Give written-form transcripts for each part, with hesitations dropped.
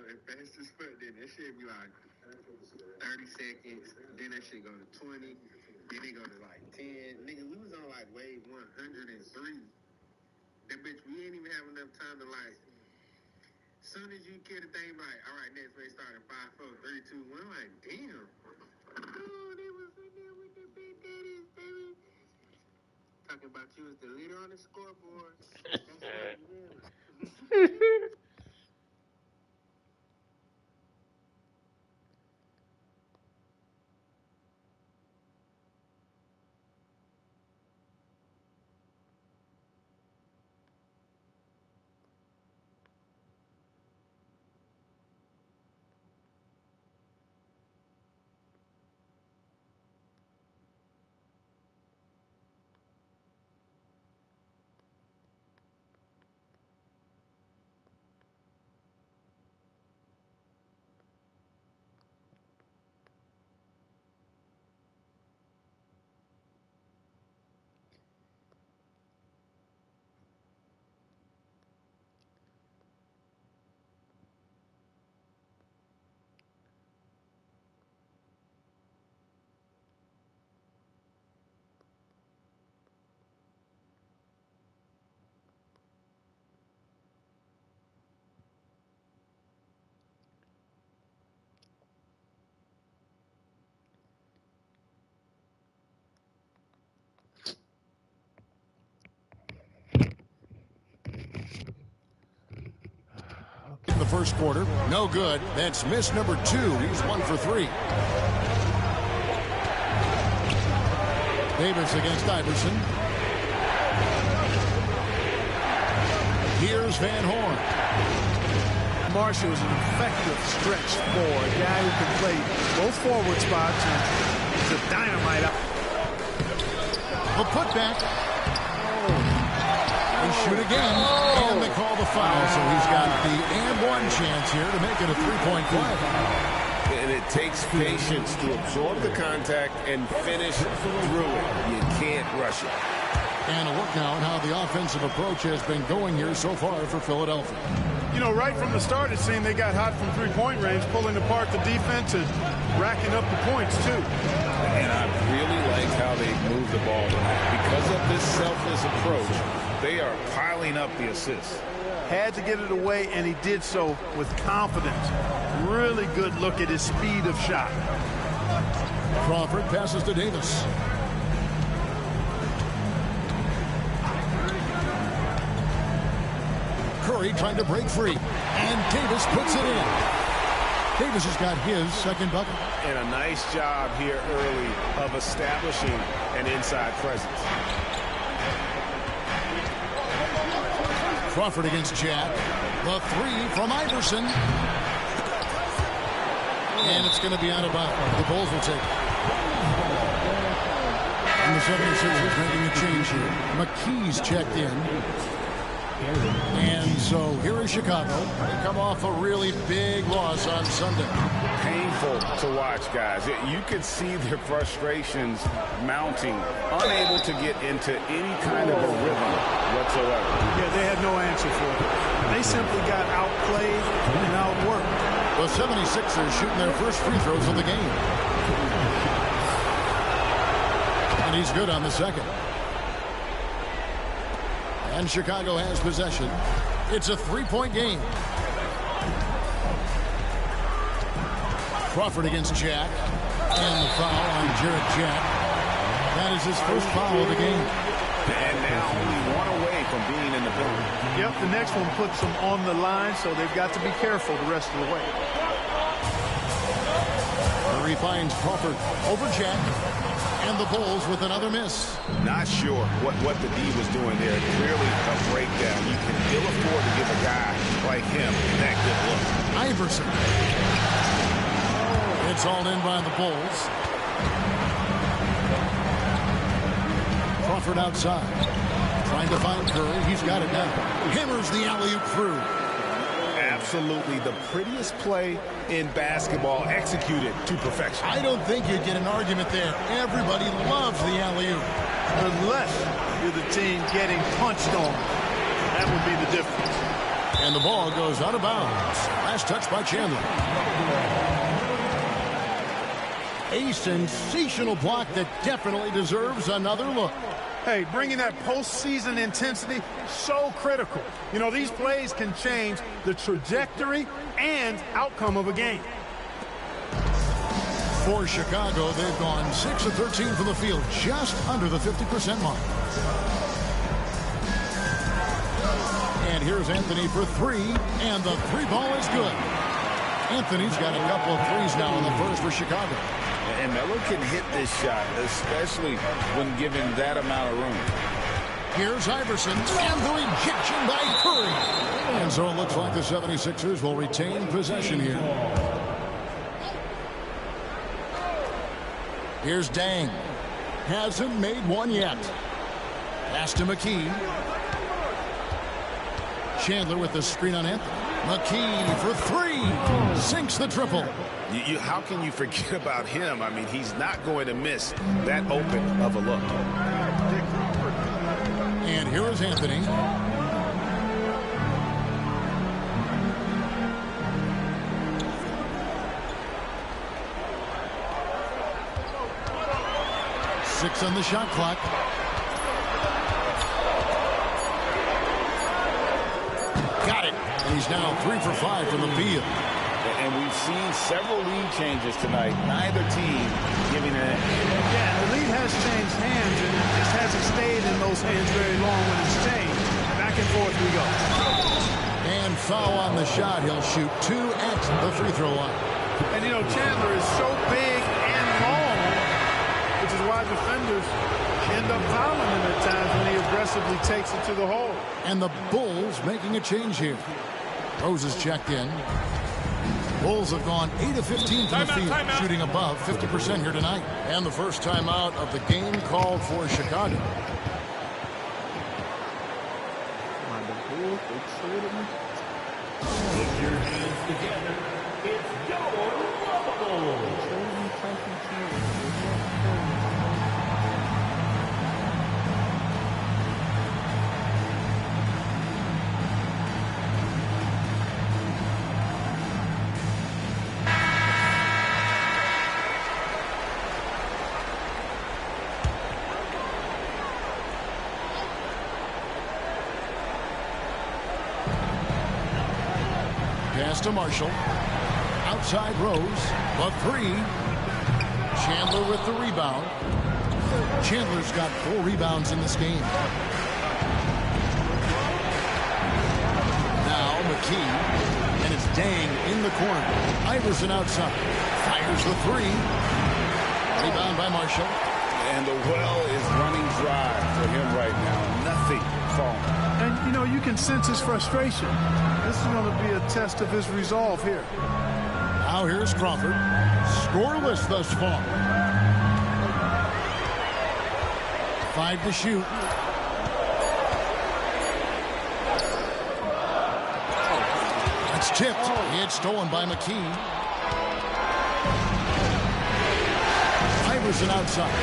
as fast as fuck. Then that shit be like 30 seconds. Then that shit go to 20. Then it go to like 10. Nigga, we was on like wave 103. That bitch, we ain't even have enough time to like. Soon as you get a thing like, all right, next race start at 5, 4, 3, 2, 1. I'm like, damn. Oh, they was in there with the big daddies, baby. Talking about you as the leader on the scoreboard. That's right, really. In the first quarter, no good. That's miss number 2. He's 1 for 3. Davis against Iverson. Here's Van Horn. Marshall is an effective stretch for a guy who can play both forward spots, and he's a dynamite out. The putback. They shoot again, and they call the foul, so he's got the and one chance here to make it a three-point play. And it takes patience to absorb the contact and finish through it. You can't rush it. And a look now at how the offensive approach has been going here so far for Philadelphia. You know, right from the start, it seemed they got hot from three-point range, pulling apart the defense and racking up the points, too. And I really like how they move the ball. Because of this selfless approach, they are piling up the assists. Had to get it away, and he did so with confidence. Really good look at his speed of shot. Crawford passes to Davis. Curry trying to break free, and Davis puts it in. Davis has got his second bucket. And a nice job here early of establishing an inside presence. Crawford against Jack. The three from Iverson. And it's going to be out of bounds. The Bulls will take it. And the 76ers making a change here. McKee's checked in. And so here is Chicago. They come off a really big loss on Sunday. Painful to watch, guys. You could see their frustrations mounting, unable to get into any kind of a rhythm whatsoever. Yeah, they had no answer for it. They simply got outplayed and outworked. The 76ers shooting their first free throws of the game. And he's good on the second. And Chicago has possession. It's a three-point game. Crawford against Jack. And the foul on Jarrett Jack. That is his first foul of the game. And now only one away from being in the building. Yep, the next one puts them on the line, so they've got to be careful the rest of the way. Murray finds Crawford over Jack. And the Bulls with another miss. Not sure what the D was doing there. Clearly a breakdown. You can ill afford to give a guy like him that good look. Iverson. It's all in by the Bulls. Crawford outside. Trying to find Curry. He's got it now. Hammers the alley-oop through. Absolutely the prettiest play in basketball, executed to perfection. I don't think you'd get an argument there. Everybody loves the alley-oop. Unless you're the team getting punched on. That would be the difference. And the ball goes out of bounds. Last touch by Chandler. A sensational block that definitely deserves another look. Hey, bringing that postseason intensity, so critical. You know, these plays can change the trajectory and outcome of a game. For Chicago, they've gone 6 of 13 from the field, just under the 50% mark. And here's Anthony for three, and the three ball is good. Anthony's got a couple of threes now in the first for Chicago. And Melo can hit this shot, especially when given that amount of room. Here's Iverson, and the rejection by Curry. And so it looks like the 76ers will retain possession here. Here's Dang. Hasn't made one yet. Pass to McKee. Chandler with the screen on Anthony. McKee for three. Sinks the triple. How can you forget about him? I mean, he's not going to miss that open of a look. And here is Anthony. Six on the shot clock. Got it. And he's now 3 for 5 from the field. And we've seen several lead changes tonight. Neither team giving it. Yeah, the lead has changed hands, and it just hasn't stayed in those hands very long when it's changed. Back and forth we go. And foul on the shot. He'll shoot 2 at the free throw line. And, you know, Chandler is so big and long, which is why defenders end up fouling him at times when he aggressively takes it to the hole. And the Bulls making a change here. Rose is checked in. Bulls have gone 8 of 15 from the field, shooting above 50% here tonight. And the first timeout of the game called for Chicago. Put your hands together. It's your lovable. Pass to Marshall. Outside Rose. The three. Chandler with the rebound. Chandler's got 4 rebounds in this game. Now McKee. And it's Dang in the corner. Iverson outside. Fires the three. Rebound by Marshall. And the well is running dry for him right now. Nothing falling. And, you know, you can sense his frustration. This is going to be a test of his resolve here. Now here's Crawford. Scoreless thus far. 5 to shoot. That's tipped. It's stolen by McKee. Iverson outside.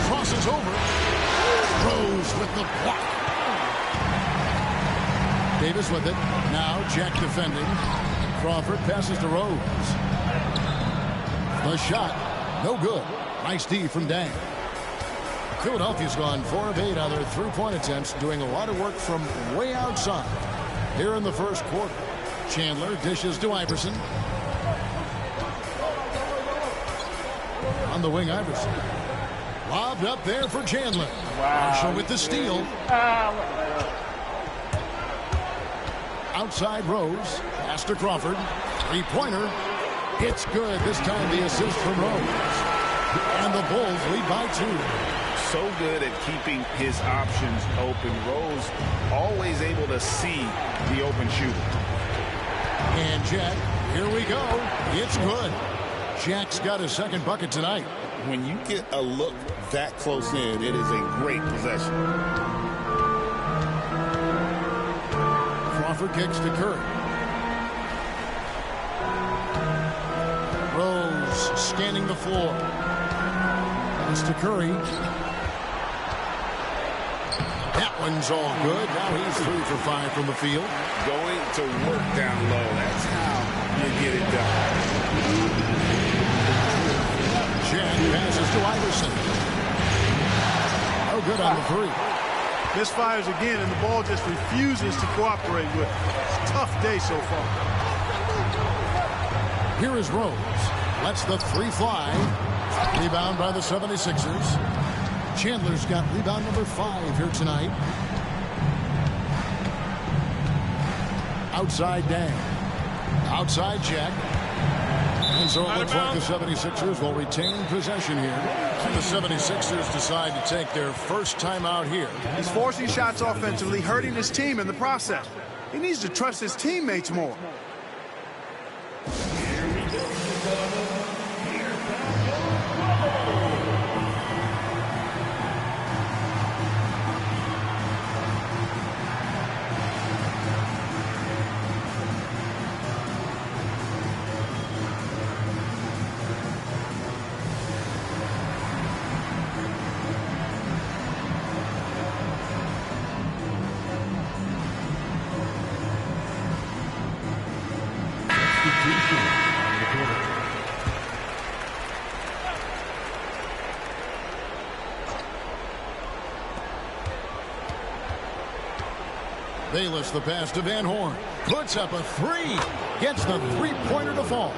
Crosses over. Rose with the block. Davis with it. Now Jack defending. Crawford passes to Rose. The shot. No good. Nice D from Dang. Philadelphia's gone 4 of 8 on their three-point attempts, doing a lot of work from way outside. Here in the first quarter. Chandler dishes to Iverson. On the wing, Iverson. Lobbed up there for Chandler. Wow. Marshall with the steal. Outside Rose. Pass to Crawford. Three-pointer. It's good. This time the assist from Rose. And the Bulls lead by 2. So good at keeping his options open. Rose always able to see the open shooter. And Jack, here we go. It's good. Jack's got his second bucket tonight. When you get a look that close in, it is a great possession. Crawford kicks to Curry. Rose scanning the floor. Pass to Curry. That one's all good. Now he's 3 for 5 from the field. Going to work down low. That's how you get it done. Jack passes to Iverson. No good on the 3. Misfires again, and the ball just refuses to cooperate with it. It's a tough day so far. Here is Rose. Lets the 3 fly. Rebound by the 76ers. Chandler's got rebound number 5 here tonight. Outside Dang. Outside Jack. And so it looks like the 76ers will retain possession here. And the 76ers decide to take their first time out here. He's forcing shots offensively, hurting his team in the process. He needs to trust his teammates more. Bayless the pass to Van Horn. Puts up a 3. Gets the 3-pointer to fall.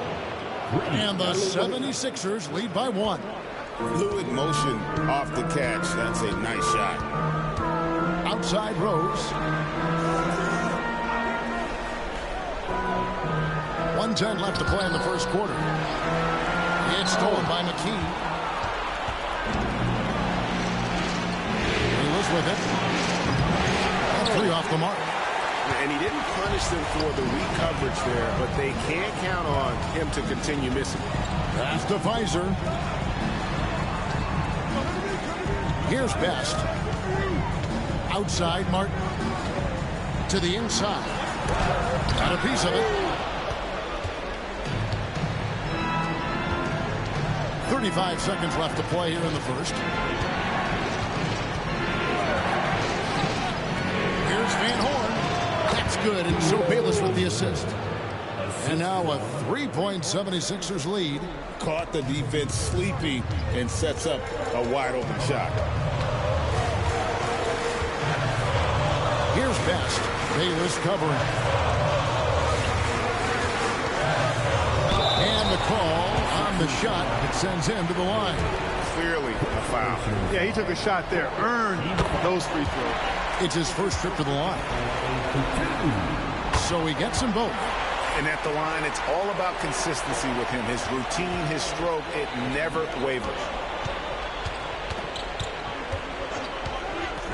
And the 76ers lead by 1. Fluid motion off the catch. That's a nice shot. Outside Rose. 1:10 left to play in the first quarter. It's stolen by McKee. Bayless with it. 3 off the mark. And he didn't punish them for the weak coverage there, but they can't count on him to continue missing. Pass to Pfizer. Here's Best. Outside Martin. To the inside. Got a piece of it. 35 seconds left to play here in the first. Van Horn. That's good, and so Bayless with the assist. And now a 3-point 76ers lead. Caught the defense sleepy and sets up a wide open shot. Here's Best. Bayless covering. And the call on the shot that sends him to the line. Clearly a foul. Yeah, he took a shot there. Earned those free throws. It's his first trip to the line. So he gets them both. And at the line, it's all about consistency with him. His routine, his stroke, it never wavers.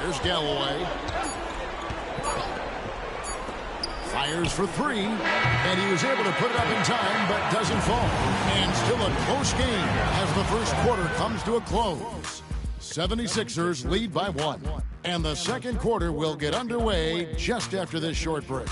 Here's Galloway. Fires for 3. And he was able to put it up in time, but doesn't fall. And still a close game as the first quarter comes to a close. 76ers lead by 1. And the second quarter will get underway just after this short break.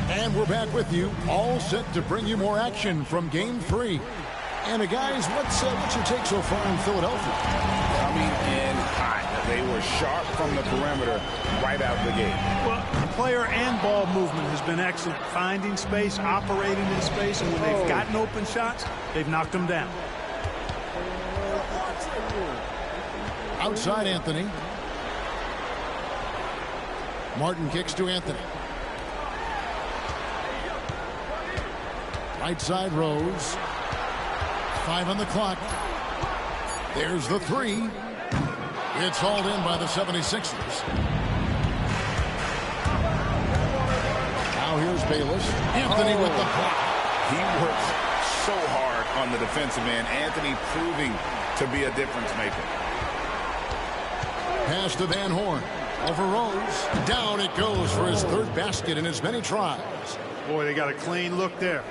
And we're back with you, all set to bring you more action from Game 3. And guys, what's your take so far in Philadelphia? Coming in hot. They were sharp from the perimeter right out the gate. Well, player and ball movement has been excellent. Finding space, operating in space, and when they've gotten open shots, they've knocked them down. Outside Anthony. Martin kicks to Anthony. Right side Rose. 5 on the clock. There's the 3. It's hauled in by the 76ers. Now here's Bayless. Anthony with the block. He works so hard on the defensive end. Anthony proving to be a difference maker. Pass to Van Horn. Over Rose. Down it goes for his 3rd basket in as many tries. Boy, they got a clean look there.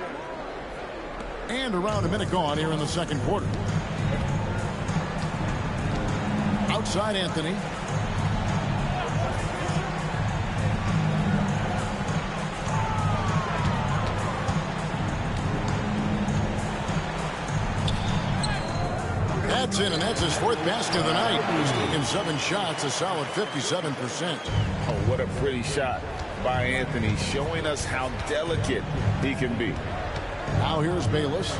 And around a minute gone here in the second quarter. Outside Anthony. That's in, and that's his fourth basket of the night. He's taken 7 shots, a solid 57%. Oh, what a pretty shot by Anthony, showing us how delicate he can be. Now here's Bayless.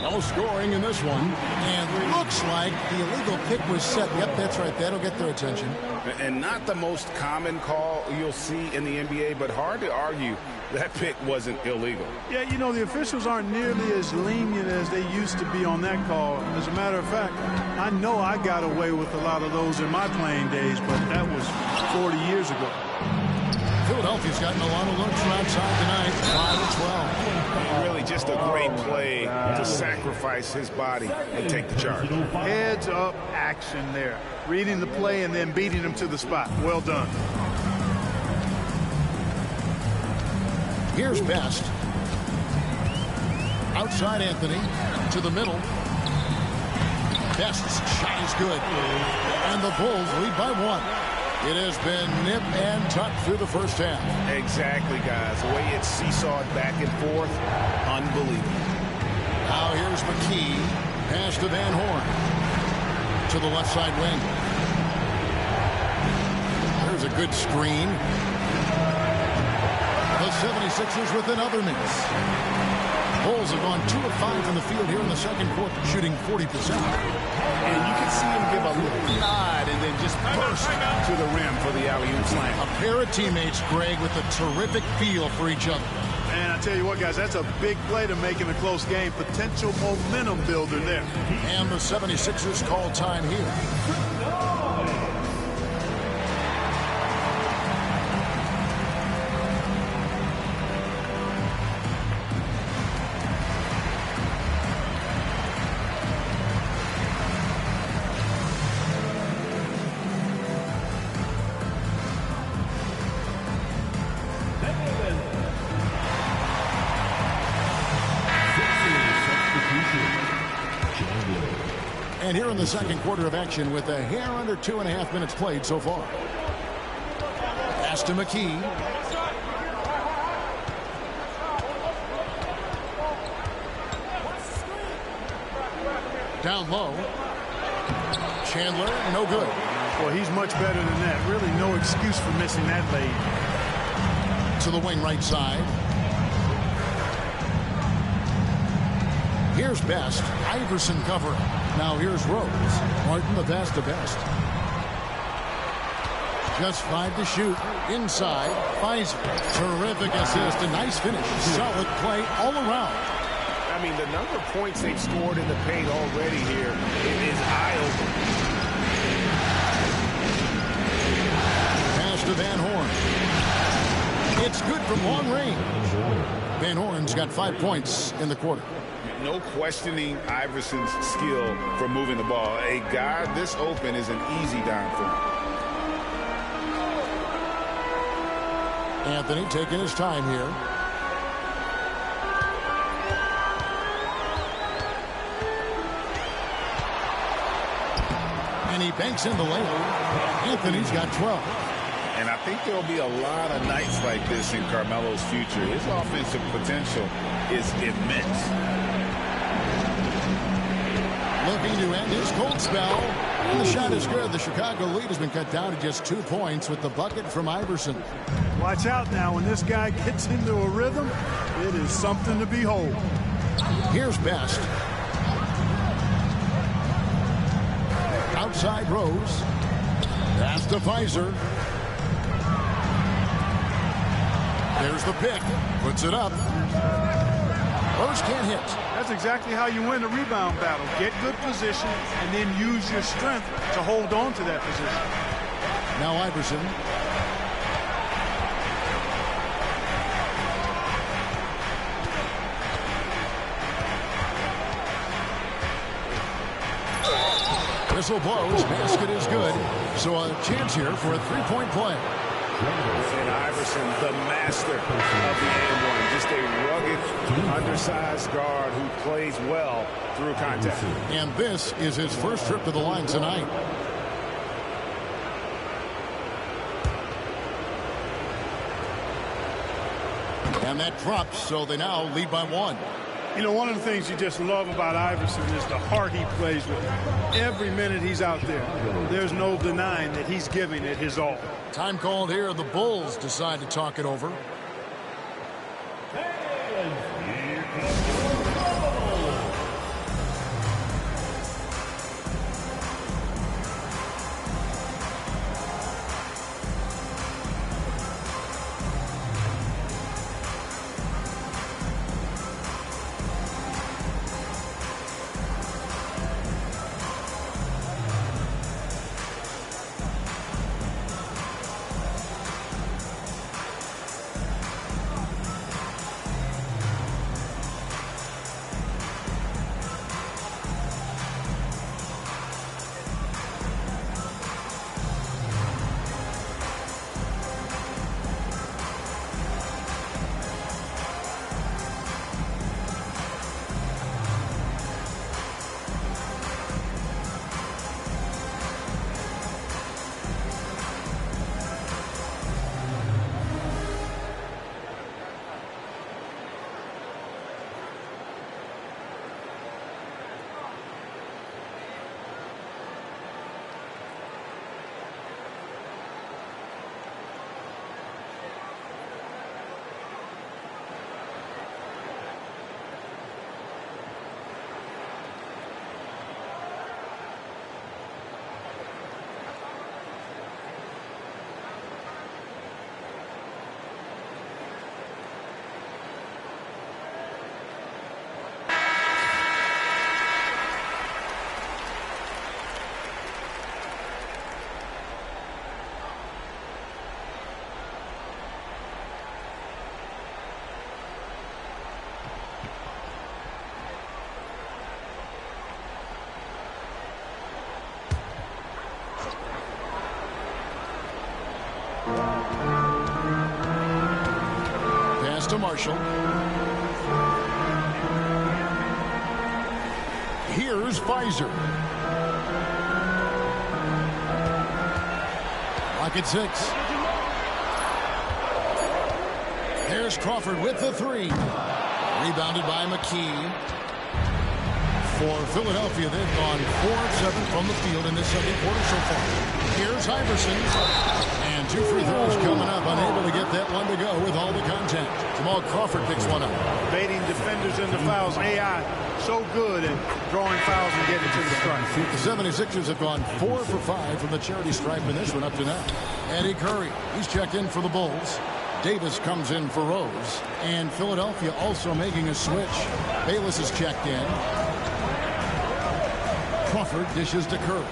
No scoring in this one. And looks like the illegal pick was set. Yep, that's right. That'll get their attention. And not the most common call you'll see in the NBA, but hard to argue that pick wasn't illegal. Yeah, you know, the officials aren't nearly as lenient as they used to be on that call. As a matter of fact, I know I got away with a lot of those in my playing days, but that was 40 years ago. Philadelphia's gotten a lot of looks from outside tonight. 5-12. Really just a great play to sacrifice his body and take the charge. Heads up action there. Reading the play and then beating him to the spot. Well done. Here's Best. Outside Anthony. To the middle. Best's shot is good. And the Bulls lead by 1. It has been nip and tuck through the first half. Exactly, guys. The way it's seesawed back and forth, unbelievable. Now here's McKee. Pass to Van Horn. To the left side wing. There's a good screen. The 76ers with another miss. Bulls have gone 2 of 5 from the field here in the second quarter, shooting 40%. And you can see him give a little nod and then just burst to the rim for the alley-oop slam. A pair of teammates, Greg, with a terrific feel for each other. And I tell you what, guys, that's a big play to make in a close game. Potential momentum builder there. And the 76ers call time here. And here in the second quarter of action with a hair under 2.5 minutes played so far. Pass to McKee. Down low. Chandler, no good. Well, he's much better than that. Really no excuse for missing that lead. To the wing right side. Here's Best. Iverson covering. Now here's Rose. Martin the pass to Best. Just 5 to shoot. Inside. Pfizer. Terrific assist. A nice finish. Solid play all around. I mean, the number of points they've scored in the paint already here is eye-opening. Pass to Van Horn. It's good from long range. Van Horn's got 5 points in the quarter. No questioning Iverson's skill for moving the ball. A guy this open is an easy down for him. Anthony taking his time here. And he banks in the layup. Anthony's got 12. And I think there'll be a lot of nights like this in Carmelo's future. His offensive potential is immense. Looking to end his cold spell. And the shot is good. The Chicago lead has been cut down to just 2 points with the bucket from Iverson. Watch out now. When this guy gets into a rhythm, it is something to behold. Here's Best. Outside Rose. Pass to Pfizer. There's the pick. Puts it up. Rose can't hit. That's exactly how you win a rebound battle. Get good position and then use your strength to hold on to that position. Now Iverson. Whistle blows. Basket is good. So a chance here for a 3-point play. And Iverson, the master of the and one. Just a rugged, undersized guard who plays well through contact. And this is his first trip to the line tonight. And that drops, so they now lead by 1. You know, one of the things you just love about Iverson is the heart he plays with. Every minute he's out there, there's no denying that he's giving it his all. Time called here. The Bulls decide to talk it over. Pass to Marshall. Here's Pfizer. Lock at 6. There's Crawford with the 3. Rebounded by McKee. For Philadelphia, they've gone 4 of 7 from the field in this second quarter so far. Here's Iverson. And 2 free throws coming up. Unable to get that one to go with all the contact. Jamal Crawford picks one up. Baiting defenders into fouls. AI so good at drawing fouls and getting to the strike. The 76ers have gone 4 for 5 from the charity stripe in this one up to now. Eddie Curry, he's checked in for the Bulls. Davis comes in for Rose. And Philadelphia also making a switch. Bayless is checked in. Crawford dishes to Curry.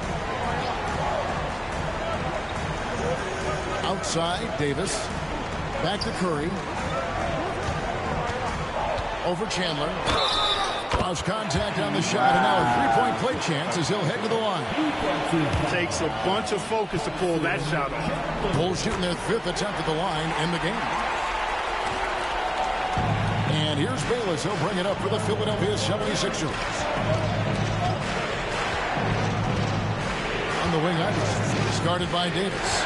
Outside, Davis. Back to Curry. Over Chandler. Draws contact on the shot, and now a three-point play chance as he'll head to the line. Takes a bunch of focus to pull that shot off. Bulls shooting their 5th attempt at the line in the game. And here's Bayless. He'll bring it up for the Philadelphia 76ers. On the wing, Iverson. Discarded by Davis.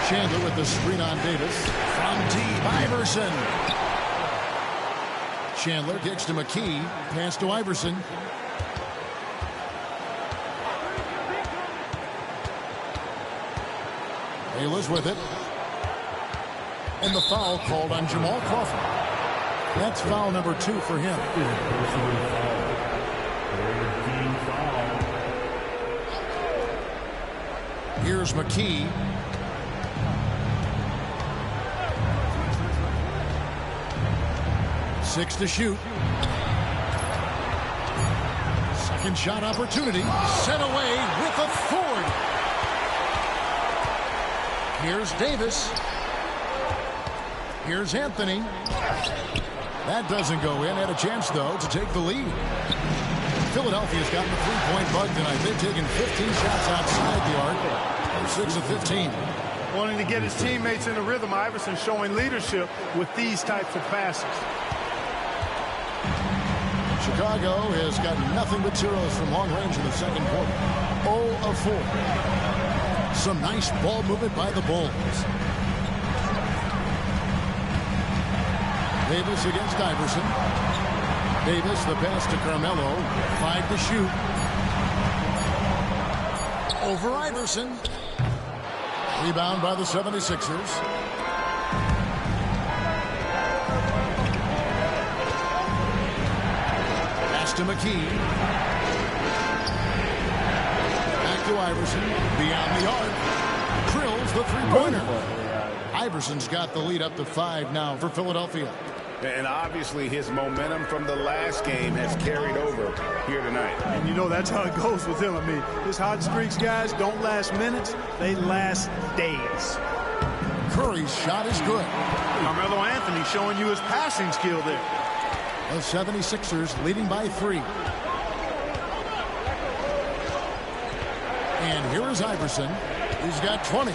Chandler with the screen on Davis. From deep, Iverson. Chandler kicks to McKee. Pass to Iverson. Bayless with it. And the foul called on Jamal Crawford. That's foul number 2 for him. Here's McKee. Six to shoot. Second shot opportunity. Sent away with a Ford. Here's Davis. Here's Anthony. That doesn't go in. Had a chance, though, to take the lead. Philadelphia's gotten the three-point bug tonight. They've taken 15 shots outside the arc. They're 6 of 15. Wanting to get his teammates in a rhythm, Iverson showing leadership with these types of passes. Chicago has got nothing but zeros from long range in the second quarter. 0 of 4. Some nice ball movement by the Bulls. Davis against Iverson. Davis, the pass to Carmelo. 5 to shoot. Over Iverson. Rebound by the 76ers. Pass to McKee. Back to Iverson. Beyond the arc. Drills the three-pointer. Iverson's got the lead up to 5 now for Philadelphia. And obviously his momentum from the last game has carried over here tonight. And you know that's how it goes with him. I mean, his hot streaks, guys, don't last minutes. They last days. Curry's shot is good. Carmelo Anthony showing you his passing skill there. The 76ers leading by 3. And here is Iverson. He's got 20.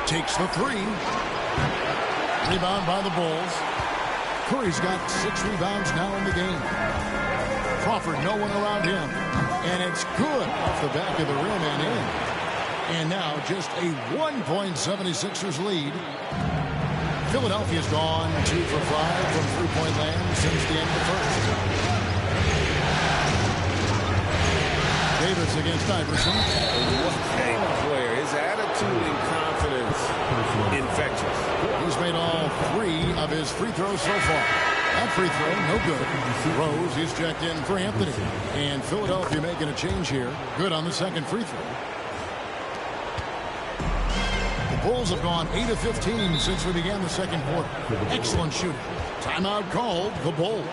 Takes the 3. Rebound by the Bulls. Curry's got 6 rebounds now in the game. Crawford, no one around him. And it's good off the back of the rim and in. And now just a 1-point 76ers lead. Philadelphia's gone 2 for 5 from three-point land since the end of the first. Davis against Iverson. What a player. His attitude and confidence infectious. He's made all 3 of his free throws so far. That free throw, no good. Rose, he's checked in for Anthony. And Philadelphia making a change here. Good on the second free throw. The Bulls have gone 8 of 15 since we began the second quarter. Excellent shooting. Timeout called, the Bulls.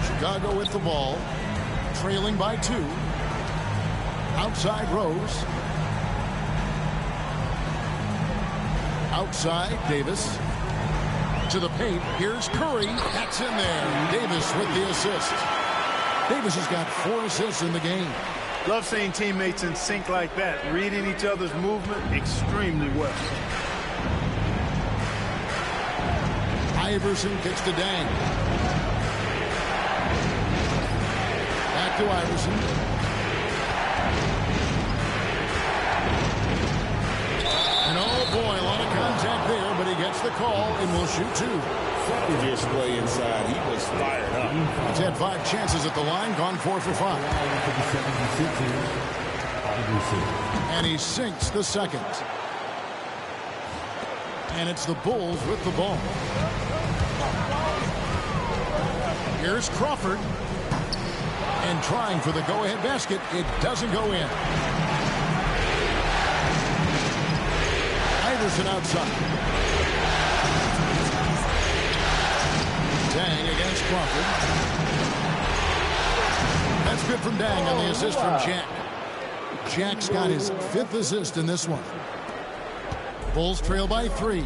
Chicago with the ball, trailing by 2. Outside Rose. Outside Davis. To the paint. Here's Curry. That's in there. Davis with the assist. Davis has got 4 assists in the game. Love seeing teammates in sync like that, reading each other's movement extremely well. Iverson kicks to Dang. Back to Iverson. And oh boy, a lot of contact there, but he gets the call and will shoot 2. Display inside. He was fired up. He's had 5 chances at the line, gone 4 for 5. And he sinks the second. And it's the Bulls with the ball. Here's Crawford. And trying for the go-ahead basket. It doesn't go in. Iverson outside. Dang against Crawford. That's good from Dang on the assist from Jack. Jack's got his 5th assist in this one. Bulls trail by 3.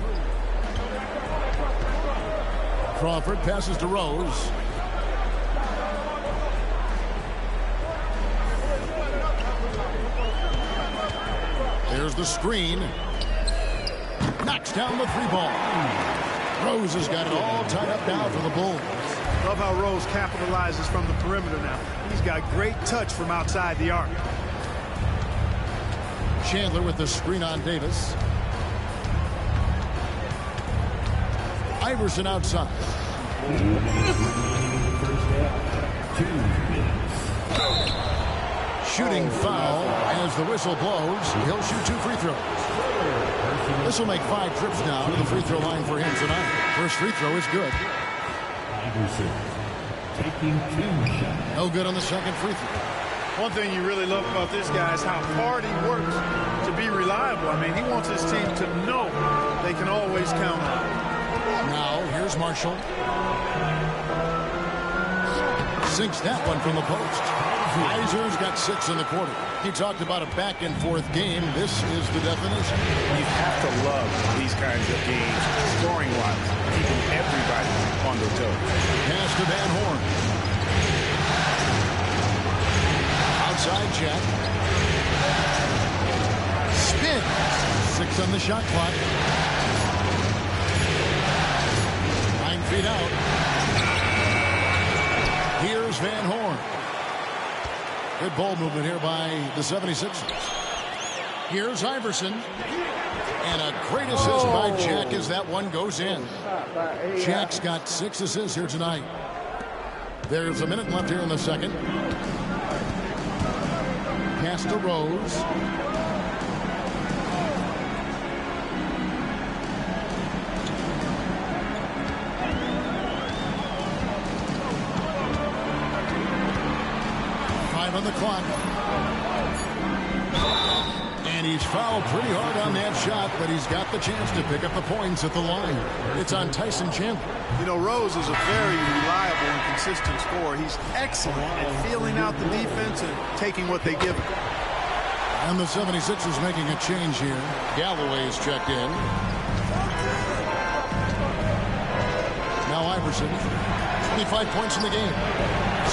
Crawford passes to Rose. There's the screen. Knocks down the 3-ball. Rose has got it all tied up now for the Bulls. Love how Rose capitalizes from the perimeter now. He's got great touch from outside the arc. Chandler with the screen on Davis. Iverson outside. Shooting foul as the whistle blows. He'll shoot 2 free throws. This will make 5 trips now to the free throw line for him tonight. First free throw is good. Iverson taking 2 shots. No good on the second free throw. One thing you really love about this guy is how hard he works to be reliable. I mean, he wants his team to know they can always count on him. Now, here's Marshall. Sinks that one from the post. Iser's got 6 in the quarter. He talked about a back-and-forth game. This is the definition. You have to love these kinds of games, scoring-wise, keeping everybody on their toes. Pass to Van Horn. side Jack. Spin. 6 on the shot clock. 9 feet out. Here's Van Horn. Good ball movement here by the 76ers. Here's Iverson. And a great assist by Jack as that one goes in. Jack's got 6 assists here tonight. There's a minute left here in the second. Pass to Rose. On the clock. And he's fouled pretty hard on that shot, but he's got the chance to pick up the points at the line. It's on Tyson Chandler. You know, Rose is a very reliable and consistent scorer. He's excellent at feeling out the defense and taking what they give him. And the 76ers making a change here. Galloway's checked in. Now Iverson. 25 points in the game.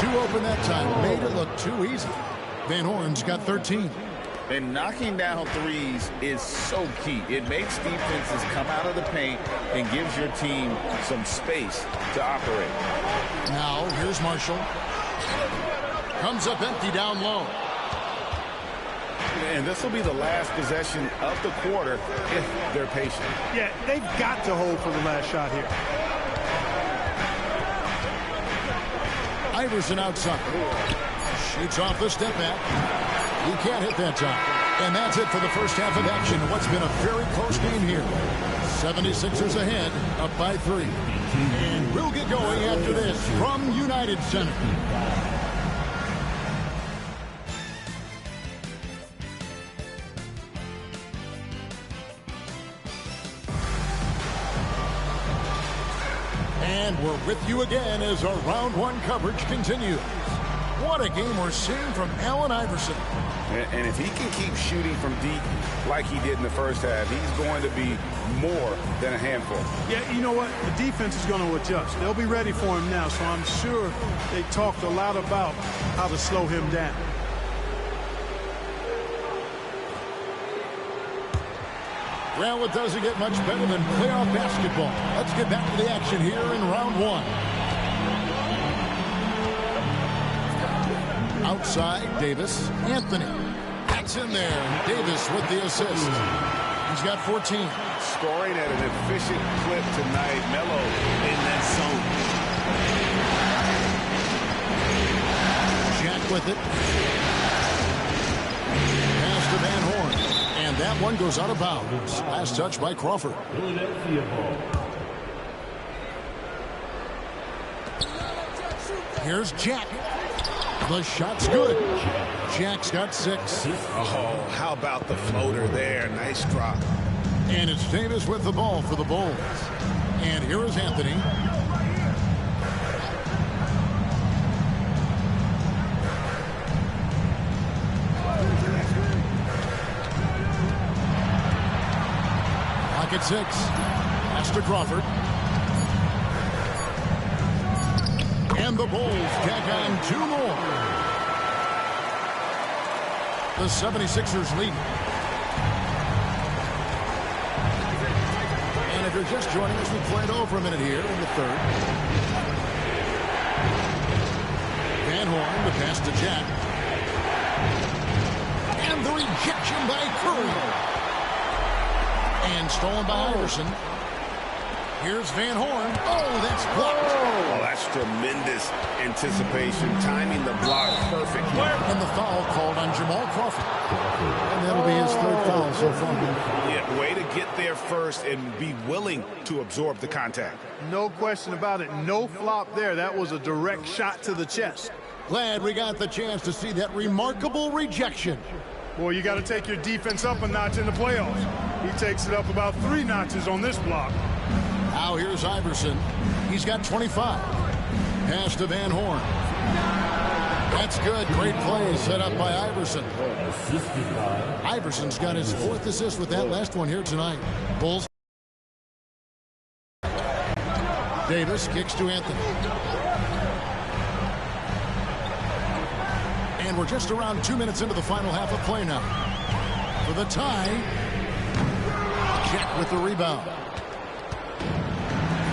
2 open that time. Made it look too easy. Van Horn's got 13. And knocking down threes is so key. It makes defenses come out of the paint and gives your team some space to operate. Now, here's Marshall. Comes up empty down low. And this will be the last possession of the quarter if they're patient. Yeah, they've got to hold for the last shot here. Iverson outside. Shoots off the step back. He can't hit that time. And that's it for the first half of action. What's been a very close game here. 76ers ahead, up by 3. And we'll get going after this from United Center. And we're with you again as our round 1 coverage continues. What a game we're seeing from Allen Iverson. And if he can keep shooting from deep like he did in the first half, he's going to be more than a handful. Yeah, you know what? The defense is going to adjust. They'll be ready for him now, so I'm sure they talked a lot about how to slow him down. Well, it doesn't get much better than playoff basketball. Let's get back to the action here in round 1. Outside, Davis. Anthony. That's in there. Davis with the assist. He's got 14. Scoring at an efficient clip tonight. Melo in that zone. Jack with it. Pass to Van Horn. And that one goes out of bounds. Last touch by Crawford. Here's Jack. The shot's good. Jack's got 6. Oh, how about the floater there? Nice drop. And it's Davis with the ball for the Bulls. And here is Anthony. Clock at 6. Pass to Crawford. And the Bulls tack on 2 more. The 76ers lead. And if you're just joining us, we played over a minute here in the 3rd. Van Horn, the pass to Jack. And the rejection by Curry. And stolen by Iverson. Here's Van Horn. Oh, that's blocked. Oh, that's tremendous anticipation. Timing the block perfectly. And the foul called on Jamal Crawford. And that'll be his 3rd foul so far. Yeah, way to get there first and be willing to absorb the contact. No question about it. No flop there. That was a direct shot to the chest. Glad we got the chance to see that remarkable rejection. Boy, you got to take your defense up a notch in the playoffs. He takes it up about 3 notches on this block. Now here's Iverson. He's got 25. Pass to Van Horn. That's good. Great play set up by Iverson. Iverson's got his 4th assist with that last one here tonight. Bulls. Davis kicks to Anthony. And we're just around 2 minutes into the final half of play now. For the tie, Jack with the rebound.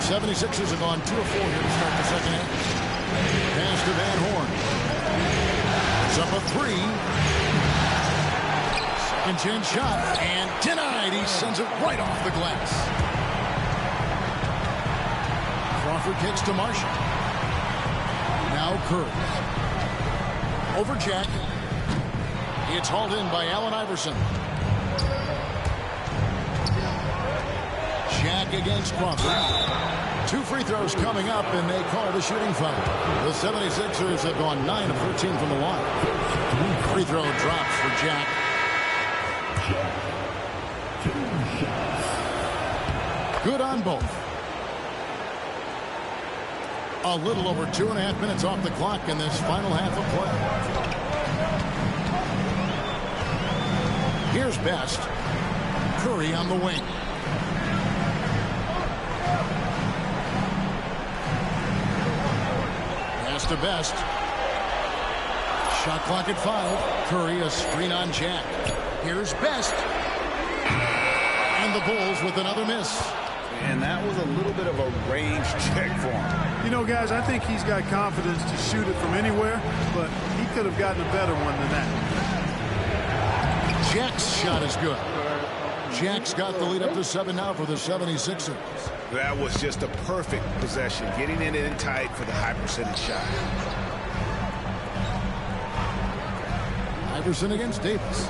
76ers have gone 2 of 4 here to start the second half. Pass to Van Horn. It's up a 3. Second chance shot, and denied. He sends it right off the glass. Crawford kicks to Marshall. Now Curry. Over Jack. It's hauled in by Allen Iverson. Jack against Crawford. 2 free throws coming up, and they call the shooting foul. The 76ers have gone 9 of 13 from the line. Free throw drops for Jack. Good on both. A little over 2.5 minutes off the clock in this final half of play. Here's Best. Curry on the wing. Pass to Best. Shot clock at 5. Curry a screen on Jack. Here's Best. And the Bulls with another miss. And that was a little bit of a range check for him. You know, guys, I think he's got confidence to shoot it from anywhere, but he could have gotten a better one than that. Jack's shot is good. Jack's got the lead up to 7 now for the 76ers. That was just a perfect possession, getting it in tight for the high percentage shot. Iverson against Davis.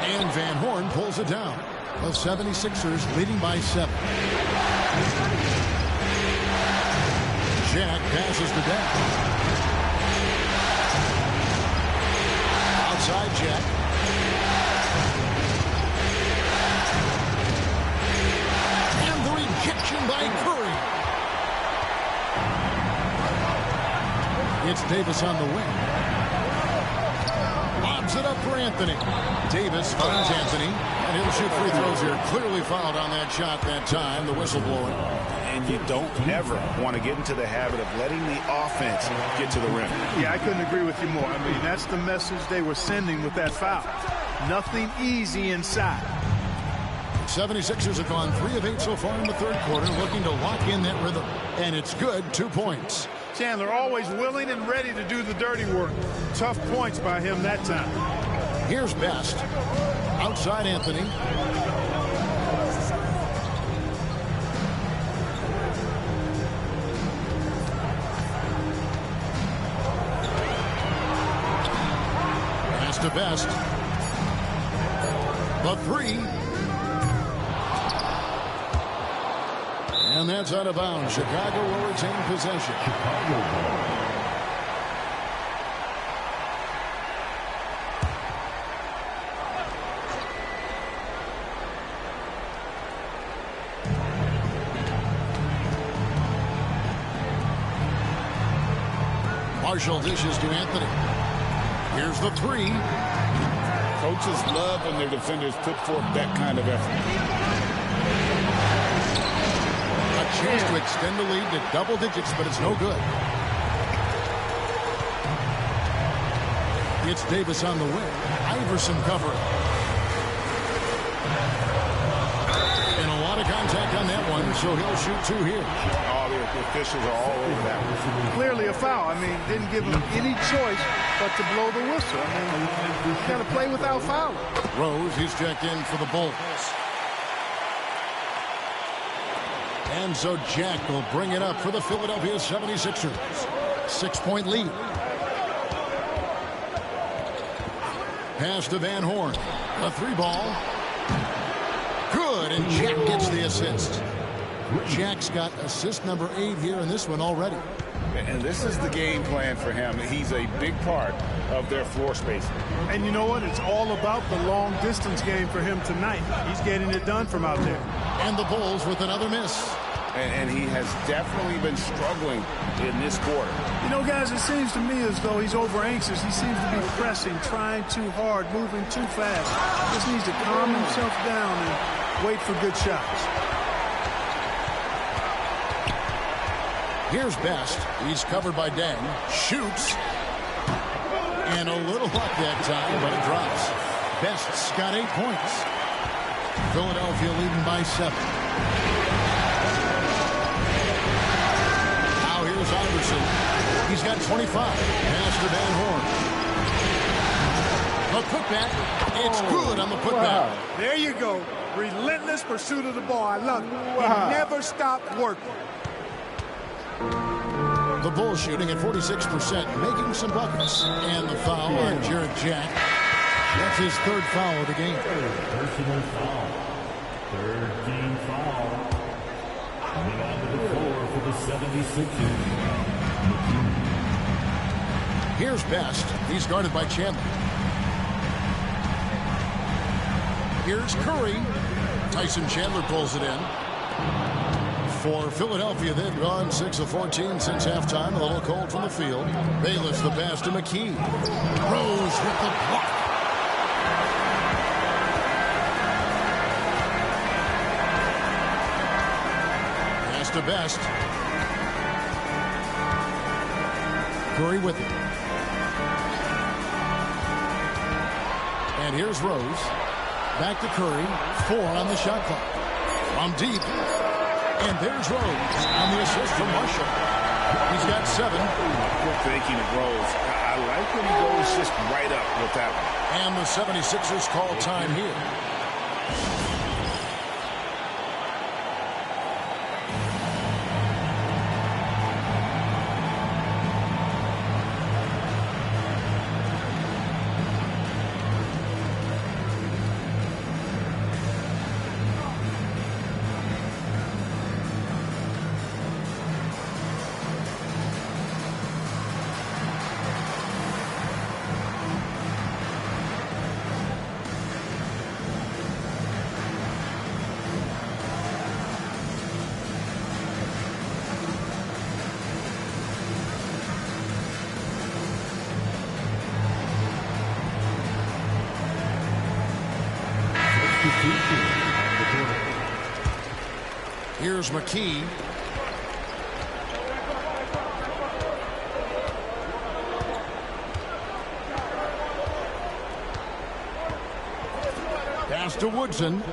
And Van Horn pulls it down. The 76ers leading by 7. Jack passes to Davis. Outside Jack. And the rejection by Curry. It's Davis on the wing. Lobs it up for Anthony. Davis finds Anthony, and he'll shoot free throws here. Clearly fouled on that shot that time, the whistle blowing. And you don't ever want to get into the habit of letting the offense get to the rim. Yeah, I couldn't agree with you more. I mean, that's the message they were sending with that foul. Nothing easy inside. 76ers have gone 3 of 8 so far in the third quarter, looking to lock in that rhythm. And it's good, 2 points. Chandler always willing and ready to do the dirty work. Tough points by him that time. Here's Best. Outside Anthony. Pass to Best. The 3. And that's out of bounds. Chicago will retain possession. Marshall dishes to Anthony. Here's the 3. Coaches love when their defenders put forth that kind of effort. A chance to extend the lead to double digits, but it's no good. It's Davis on the wing. Iverson covering. And a lot of contact on that one, so he'll shoot 2 here. Oh, the officials are all over that one. Clearly a foul. I mean, didn't give him any choice but to blow the whistle. I mean, you got to play without fouling. Rose, he's checked in for the Bulls. And so Jack will bring it up for the Philadelphia 76ers. 6-point lead. Pass to Van Horn. A 3 ball. Good, and Jack gets the assist. Jack's got assist number 8 here in this one already. And this is the game plan for him. He's a big part of their floor space. And you know what? It's all about the long distance game for him tonight. He's getting it done from out there. And the Bulls with another miss. And he has definitely been struggling in this quarter. You know, guys, it seems to me as though he's over anxious. He seems to be pressing, trying too hard, moving too fast. Just needs to calm himself down and wait for good shots. Here's Best. He's covered by Deng. Shoots. And a little luck that time, but it drops. Best's got 8 points. Philadelphia leading by 7. Now here's Iverson. He's got 25. Pass to Van Horn. A putback. It's good on the putback. Wow. There you go. Relentless pursuit of the ball. I love it. Wow. He never stopped working. The Bulls shooting at 46%, making some buckets. And the foul on Jarrett Jack. That's his 3rd foul of the game. Personal foul. 3rd team foul. Coming onto the floor for the 76ers. Here's Best. He's guarded by Chandler. Here's Curry. Tyson Chandler pulls it in. For Philadelphia, they've gone 6 of 14 since halftime. A little cold from the field. Bayless the pass to McKee. Rose with the block. Pass to Best. Curry with it. And here's Rose. Back to Curry. 4 on the shot clock. From deep. And there's Rose on the assist from Marshall. He's got 7. Good thinking of Rose. I like when he goes just right up with that one. And the 76ers call time here. Here's McKee. Pass to Woodson.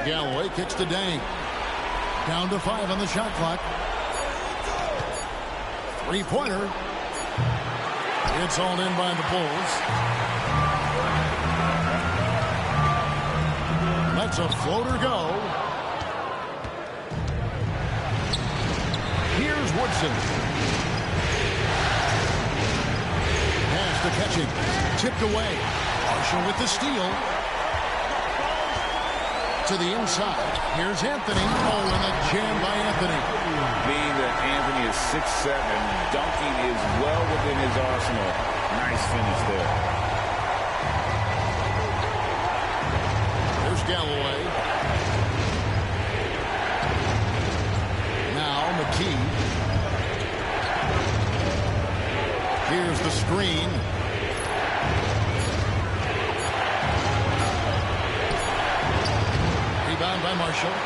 Galloway kicks to Deng. Down to 5 on the shot clock. 3-pointer. It's hauled in by the Bulls. Let's a floater go. Here's Woodson. Pass to catching. Tipped away. Marshall with the steal. To the inside. Here's Anthony. Oh, and a jam by Anthony. Being that Anthony is 6'7", dunking is well within his arsenal. Nice finish there. There's Galloway. Now McKee. Here's the screen. Rebound by Marshall.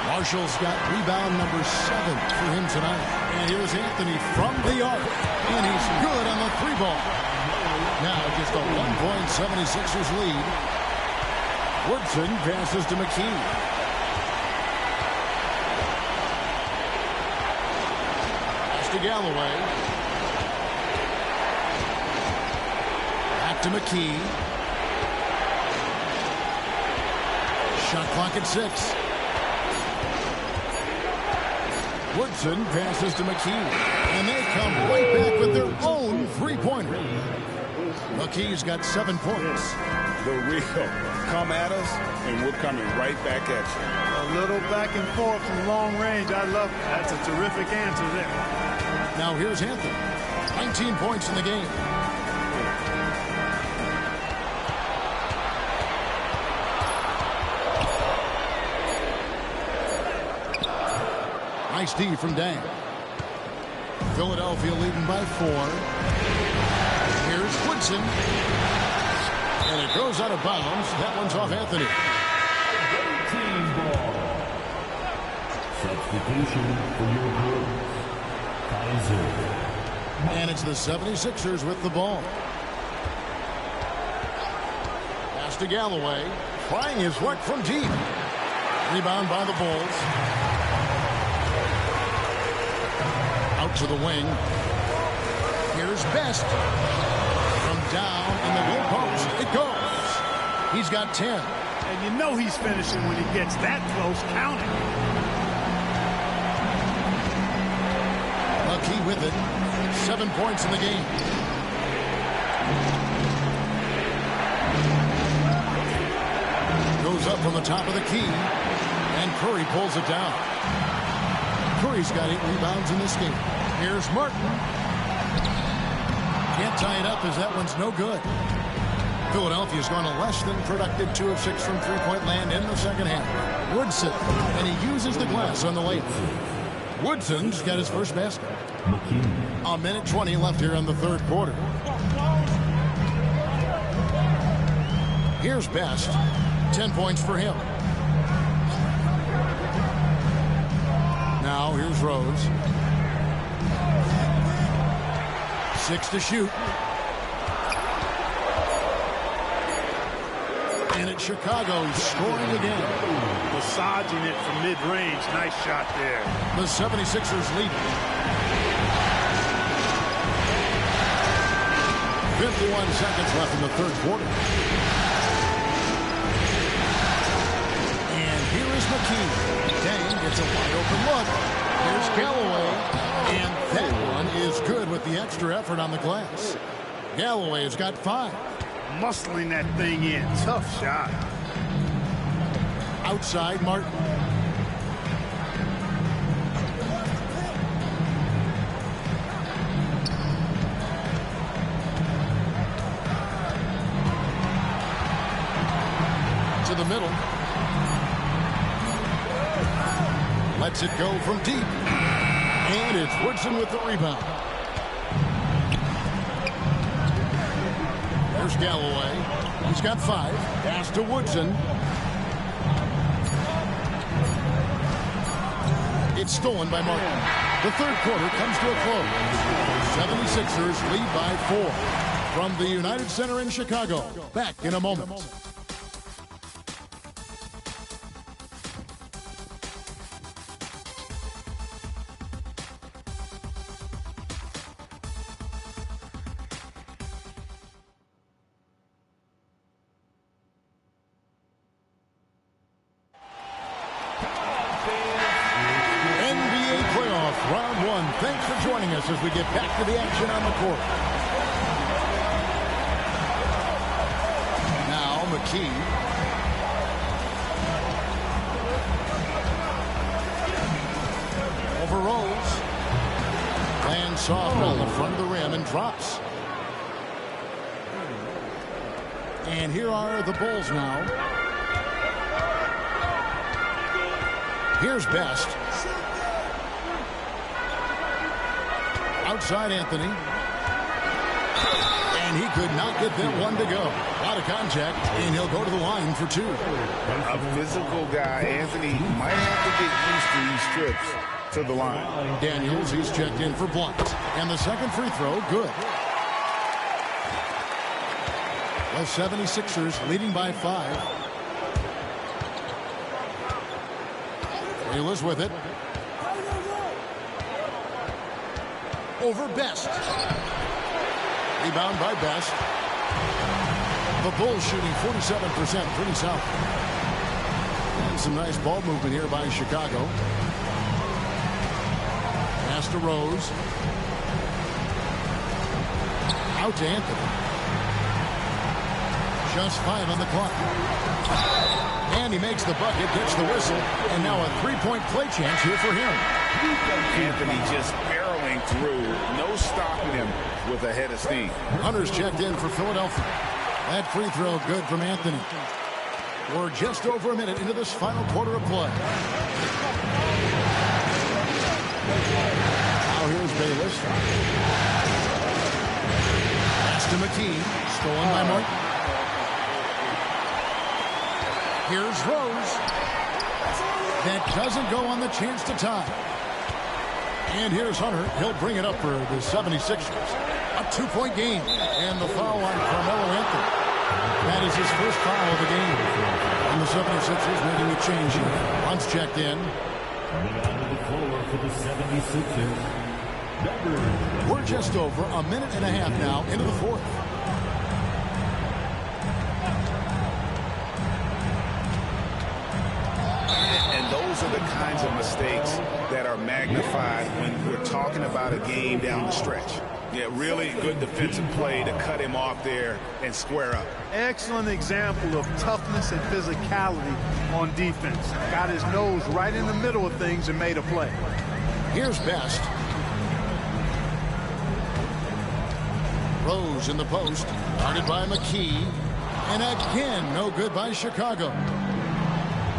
Marshall's got rebound number 7 for him tonight. And here's Anthony from the arc. And he's good on the 3-ball. Now just a 1-point 76ers lead. Woodson passes to McKee. Pass to Galloway. Back to McKee. Shot clock at 6. Woodson passes to McKee. And they come right back with their own 3-pointer. McKee's got 7 points. The real come at us, and we're coming right back at you. A little back and forth from long range. I love it. That's a terrific answer there. Now here's Anthony. 19 points in the game. Nice D from Deng. Philadelphia leading by 4. Here's Woodson. And it Goes out of bounds. That one's off Anthony. Team ball. Substitution for your Bulls. Kaiser. And it's the 76ers with the ball. Pass to Galloway. Trying his luck from deep. Rebound by the Bulls. Out to the wing. Here's Best. From down in the low post. It goes. He's got 10. And you know he's finishing when he gets that close. Count it. Lucky with it. 7 points in the game. Goes up from the top of the key. And Curry pulls it down. Curry's got 8 rebounds in this game. Here's Martin. Can't tie it up as that one's no good. Philadelphia's gone a less than productive 2 of 6 from three-point land in the second half. Woodson, and he uses the glass on the late. Woodson's got his first basket. A minute 20 left here in the third quarter. Here's Best. 10 points for him. Now here's Rose. 6 to shoot. And it's Chicago scoring again. Massaging it from mid-range. Nice shot there. The 76ers lead. 51 seconds left in the third quarter. And here is McKee. Dang gets a wide open look. Here's Galloway. And that one is good with the extra effort on the glass. Galloway has got 5. Muscling that thing in. Tough shot. Outside Martin. To the middle. Lets it go from deep. And it's Woodson with the rebound. There's Galloway. He's got 5. Pass to Woodson. It's stolen by Martin. The third quarter comes to a close. 76ers lead by 4. From the United Center in Chicago. Back in a moment. Thanks for joining us as we get back to the action on the court. Now McKee. Over Rose. Lands soft on the front of the rim and drops. And here are the Bulls now. Here's Best. Outside Anthony. And he could not get that one to go. A lot of contact, and he'll go to the line for 2. A physical guy, Anthony, might have to get used to these trips to the line. Daniels, he's checked in for Blunt. And the second free throw, good. The 76ers leading by 5. Taylor's with it. Over Best. Rebound by Best. The Bulls shooting 47%, pretty solid. And some nice ball movement here by Chicago. Pass to Rose. Out to Anthony. Just 5 on the clock. And he makes the bucket, gets the whistle, and now a three-point play chance here for him. Anthony just barreling through, no stopping him with a head of steam. Hunter's checked in for Philadelphia. That free throw good from Anthony. We're just over a minute into this final quarter of play. Now here's Bayless. Pass to McKee. Stolen by Martin. Here's Rose. That doesn't go on the chance to tie. And here's Hunter. He'll bring it up for the 76ers. A 2-point game. And the foul on Carmelo Anthony. That is his first foul of the game. And the 76ers making a change here. Once checked in. Coming onto the floor for the 76ers. We're just over a minute and a half now into the fourth. And those are the kinds of mistakes that are magnified when we're talking about a game down the stretch. Yeah, really good defensive play to cut him off there and square up. Excellent example of toughness and physicality on defense. Got his nose right in the middle of things and made a play. Here's Best. Rose in the post. Guarded by McKee. And again, no good by Chicago.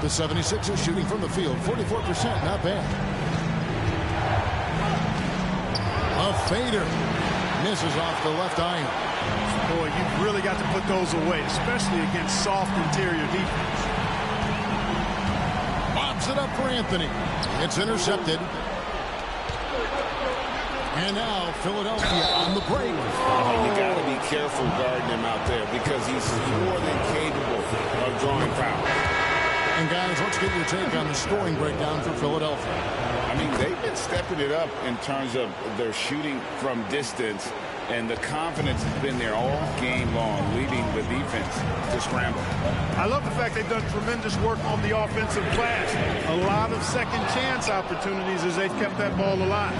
The 76ers shooting from the field. 44%, not bad. A fader. Misses off the left iron. Boy, you've really got to put those away, especially against soft interior defense. Lobs it up for Anthony. It's intercepted. And now Philadelphia on the break. You got to be careful guarding him out there because he's more than capable of drawing fouls. And guys, let's get your take on the scoring breakdown for Philadelphia. I mean, they've been stepping it up in terms of their shooting from distance, and the confidence has been there all game long, leading the defense to scramble. I love the fact they've done tremendous work on the offensive glass. A lot of second chance opportunities as they've kept that ball alive.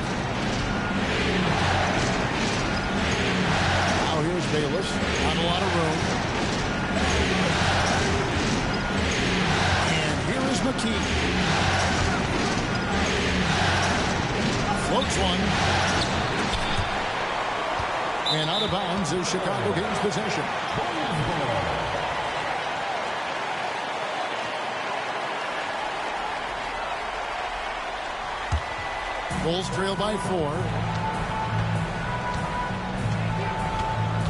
Now here's Bayless. Not a lot of room. And here is McKee. Floats one. And out of bounds as Chicago gains possession. Bulls trail by 4.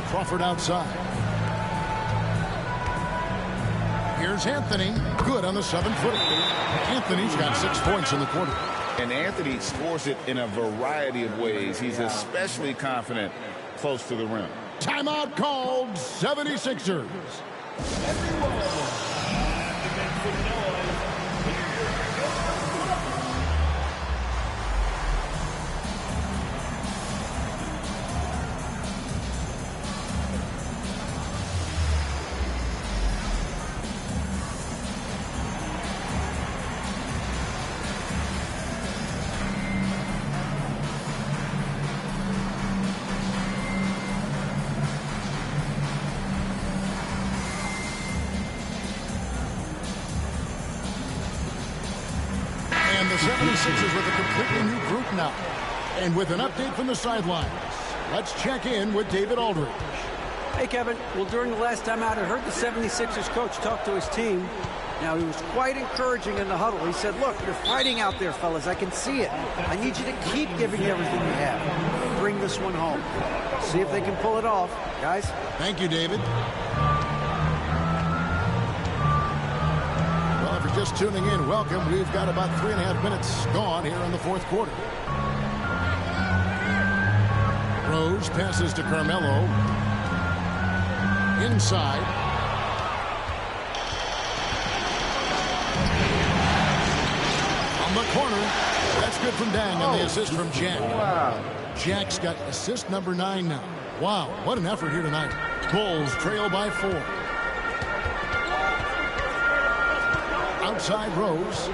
Crawford outside. Here's Anthony. Good on the 7-footer. Anthony's got 6 points in the quarter. And Anthony scores it in a variety of ways. He's especially confident close to the rim. Timeout called. 76ers. The 76ers with a completely new group now. And with an update from the sidelines, let's check in with David Aldridge. Hey, Kevin. Well, during the last time out, I heard the 76ers coach talk to his team. Now, he was quite encouraging in the huddle. He said, look, you're fighting out there, fellas. I can see it. I need you to keep giving everything you have. Bring this one home. See if they can pull it off, guys. Thank you, David. Just tuning in, welcome. We've got about 3.5 minutes gone here in the fourth quarter. Rose passes to Carmelo. Inside. On the corner. That's good from Dang, and the assist from Jack. Wow. Jack's got assist number 9 now. Wow, what an effort here tonight. Bulls trail by 4. Outside Rose.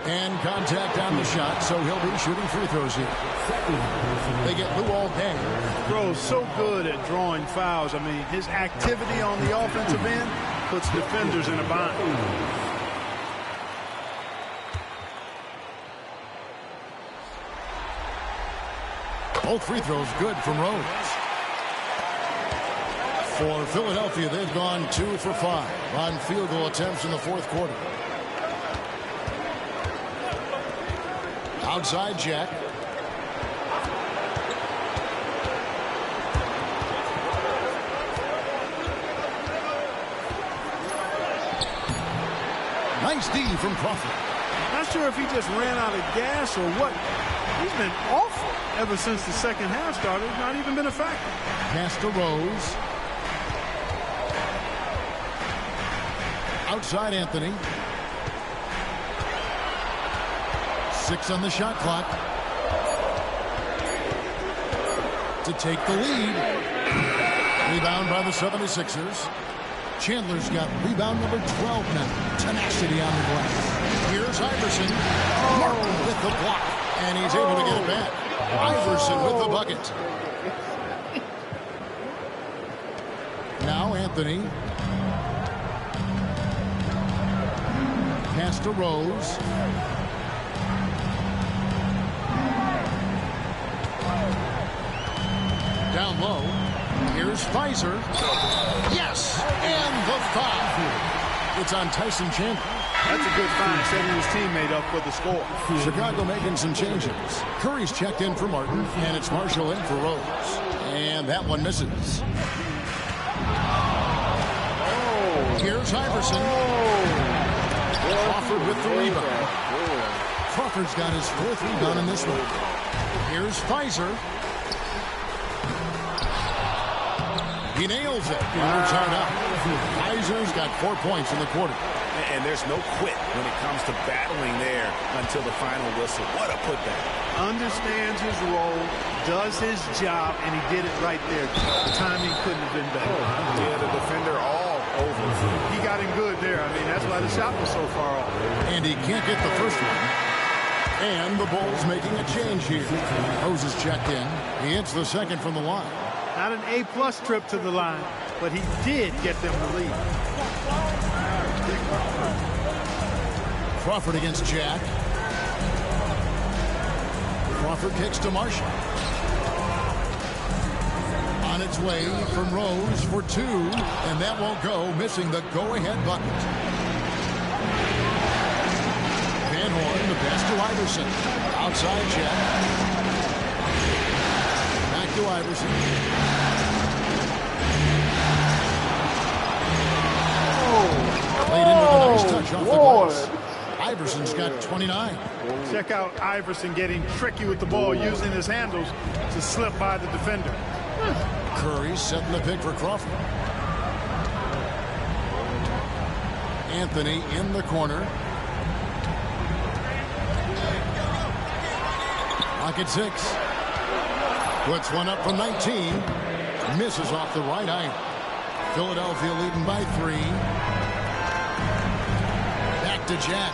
And contact on the shot, so he'll be shooting free throws here. They get Lou all day. Rose so good at drawing fouls. I mean, his activity on the offensive end puts defenders in a bind. Both free throws good from Rose. For Philadelphia, they've gone 2 for 5 on field goal attempts in the fourth quarter. Outside Jack. Nice D from Crawford. Not sure if he just ran out of gas or what. He's been awful ever since the second half started. Not even been a factor. Pass to Rose. Outside Anthony. 6 on the shot clock. To take the lead. Rebound by the 76ers. Chandler's got rebound number 12 now. Tenacity on the glass. Here's Iverson. Martin with the block. And he's able to get it back. Iverson with the bucket. Now Anthony. Pass to Rose. Down low. Here's Pfizer. Yes! And the foul. It's on Tyson Chandler. That's a good find, setting his teammate up for the score. Chicago making some changes. Curry's checked in for Martin, and it's Marshall in for Rose. And that one misses. Here's Iverson. Crawford with the rebound. Crawford's got his 4th rebound in this one. Here's Pfizer. He nails it. Works hard out. Pfizer's got 4 points in the quarter. And there's no quit when it comes to battling there until the final whistle. What a putback. Understands his role, does his job, and he did it right there. The timing couldn't have been better. Yeah, the defender all over. He got him good there. I mean, that's why the shot was so far off. And he can't get the first one. And the Bulls making a change here. Rose is checked in. He hits the second from the line. Not an A-plus trip to the line, but he did get them the lead. Crawford against Jack. Crawford kicks to Marshall. On its way from Rose for 2, and that won't go, missing the go-ahead bucket. Van Horn, the pass to Iverson. Outside Jack. Back to Iverson. Played in with a nice touch off the glass. Iverson's got 29. Check out Iverson getting tricky with the ball, using his handles to slip by the defender. Curry setting the pick for Crawford. Anthony in the corner. Pocket 6. Puts one up from 19. Misses off the right eye. Philadelphia leading by 3. Back to Jack.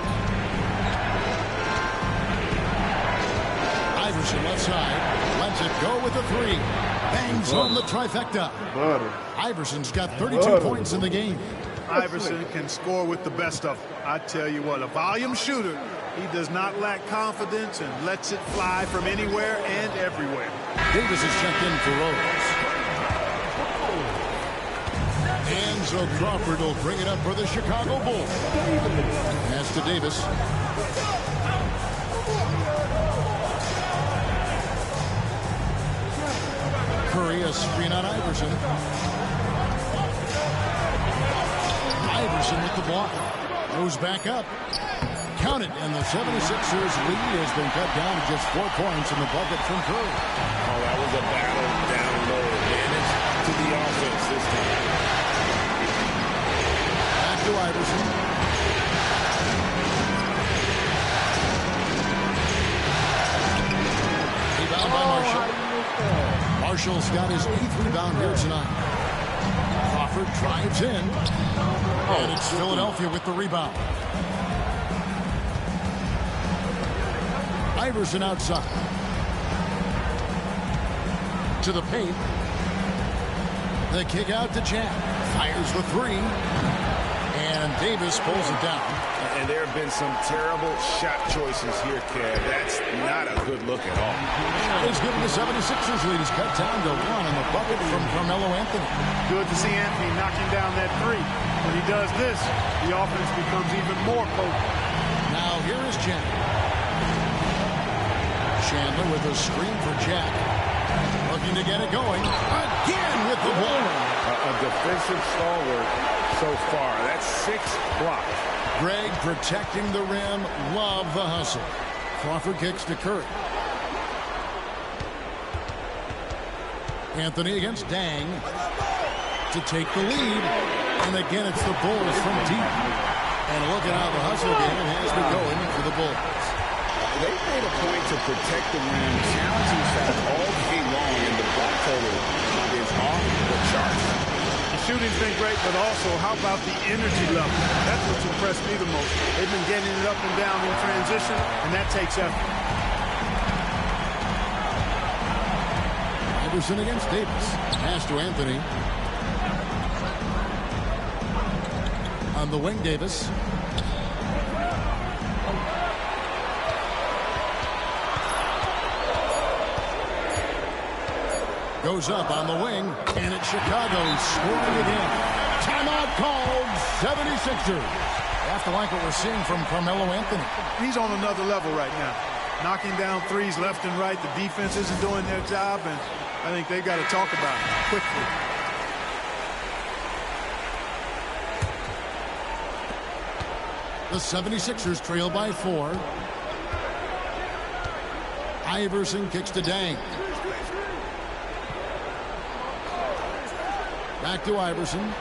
Iverson left side. Lets it go with a 3. Bangs home the trifecta. Iverson's got 32 points in the game. Iverson can score with the best of them. I tell you what, a volume shooter. He does not lack confidence and lets it fly from anywhere and everywhere. Davis is checked in for Rose. And so Crawford will bring it up for the Chicago Bulls. Pass to Davis. Curry, a screen on Iverson. Iverson with the ball. Goes back up. Count it, and the 76ers lead has been cut down to just 4 points in the bucket from Curry. Oh, that was a battle down low. Advantage to the offense this time. Back to Iverson. Rebound by Marshall. Marshall's got his 8th rebound here tonight. Crawford drives in. And it's Philadelphia with the rebound. Iverson outside. To the paint. The kick out to Jack. Fires the 3. And Davis pulls it down. And there have been some terrible shot choices here, Kev. That's not a good look at all. He's giving the 76ers lead. He's cut down to 1 on the bucket from Carmelo Anthony. Good to see Anthony knocking down that 3. When he does this, the offense becomes even more potent. Now here is Jack. Chandler with a screen for Jack. Looking to get it going. Again with the ball. A defensive stalwart so far. That's 6 blocks. Greg protecting the rim. Love the hustle. Crawford kicks to Curry. Anthony against Dang to take the lead. And again, it's the Bulls from deep. And look at how the hustle game has been going for the Bulls. They made a point to protect the rim, challenging shots all game long, and the block total is off the charts. The shooting's been great, but also, how about the energy level? That's what's impressed me the most. They've been getting it up and down in transition, and that takes effort. Iverson against Davis. Pass to Anthony. On the wing, Davis. Goes up on the wing, and it's Chicago scoring again. Timeout called, 76ers. Have to like what we're seeing from Carmelo Anthony. He's on another level right now. Knocking down threes left and right. The defense isn't doing their job, and I think they got to talk about it quickly. The 76ers trail by 4. Iverson kicks to Dang. Back to Iverson.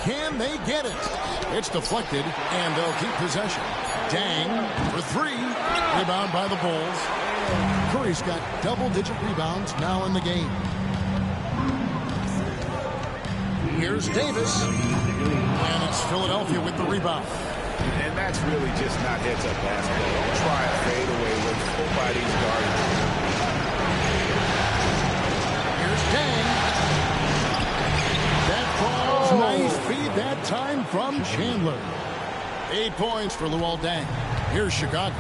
Can they get it? It's deflected, and they'll keep possession. Dang for 3. Rebound by the Bulls. Curry's got double-digit rebounds now in the game. Here's Davis. And it's Philadelphia with the rebound. And that's really just not heads-up basketball. Don't try a fadeaway when nobody's guarding. Here's Dang. That falls. Nice feed that time from Chandler. 8 points for Luol Deng. Here's Chicago.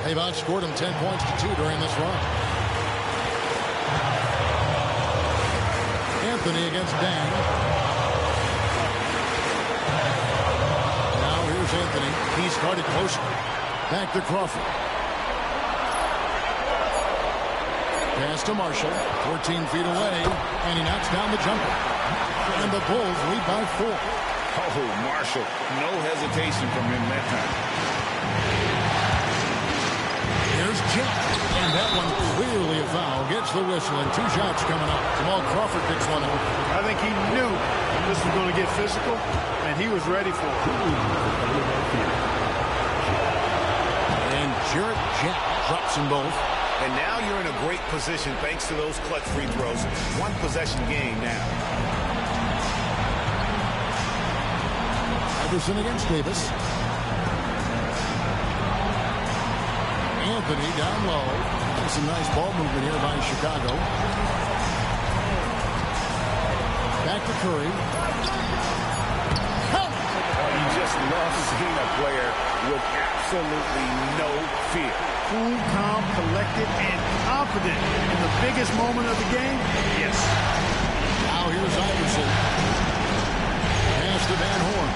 They've outscored him 10 points to 2 during this run. Anthony against Dang. Anthony. He started closer. Back to Crawford. Pass to Marshall. 14 feet away. And he knocks down the jumper. And the Bulls lead by 4. Oh, Marshall. No hesitation from him that time. Here's Jack. And that one clearly a foul. Gets the whistle and 2 shots coming up. Jamal Crawford picks one up. I think he knew this was going to get physical, and he was ready for it. And Jarrett Jack drops them both. And now you're in a great position thanks to those clutch free throws. 1 possession game now. Iverson against Davis. Anthony down low. Some nice ball movement here by Chicago. Back to Curry. You just love seeing a player with absolutely no fear. Cool, calm, collected, and confident in the biggest moment of the game. Yes. Now here's Iverson. Pass to Van Horn.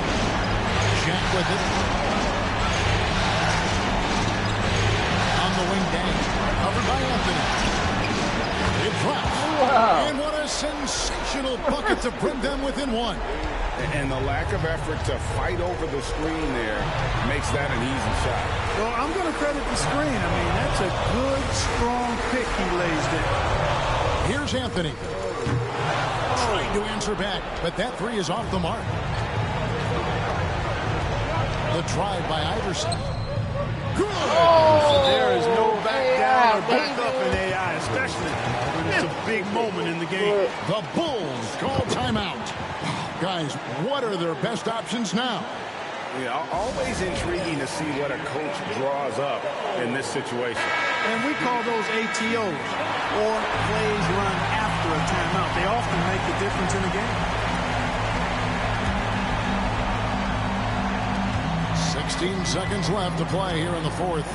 Jack with it. On the wing, Dang. Covered by Anthony. It drops. Wow. And what a sensational bucket to bring them within 1. And the lack of effort to fight over the screen there makes that an easy shot. Well, I'm going to credit the screen. I mean, that's a good, strong pick he lays there. Here's Anthony. Trying to answer back, but that 3 is off the mark. The drive by Iverson. Good! Oh, there is no back down or back up in AI, especially when it's a big moment in the game. The Bulls call timeout. Guys, what are their best options now? Yeah, always intriguing to see what a coach draws up in this situation. And we call those ATOs, or plays run after a timeout. They often make the difference in the game. 16 seconds left to play here in the 4th.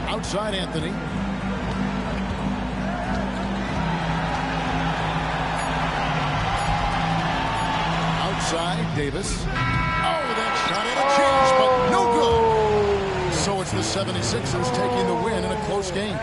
Outside Anthony. Outside Davis. Oh, that shot had a chance, but no good. So it's the 76ers taking the win in a close game.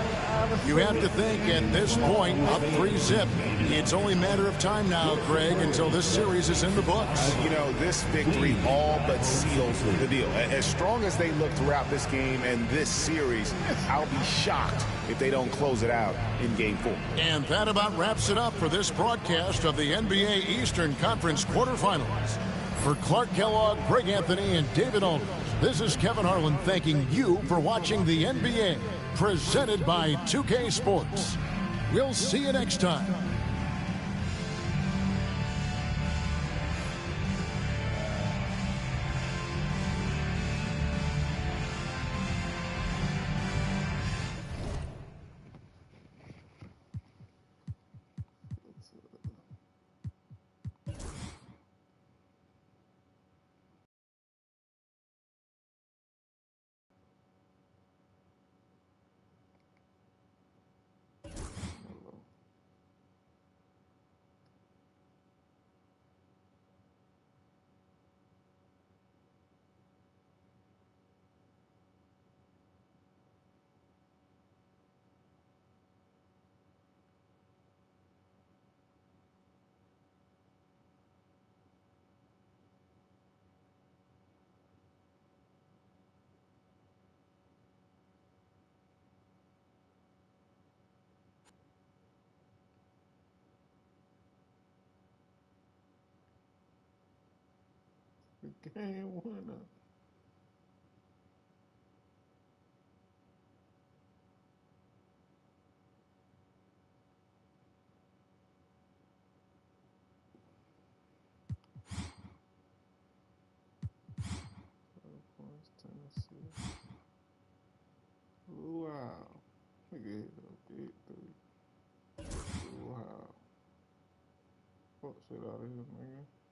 You have to think at this point, up 3-zip, it's only a matter of time now, Craig, until this series is in the books. You know, this victory all but seals the deal. As strong as they look throughout this game and this series, I'll be shocked if they don't close it out in Game 4. And that about wraps it up for this broadcast of the NBA Eastern Conference quarterfinals. For Clark Kellogg, Greg Anthony, and David Aldridge, this is Kevin Harlan thanking you for watching the NBA, presented by 2K Sports. We'll see you next time. Game winner. Tennessee. Wow. Look at it. Big three. Wow. Fuck shit out of here, nigga.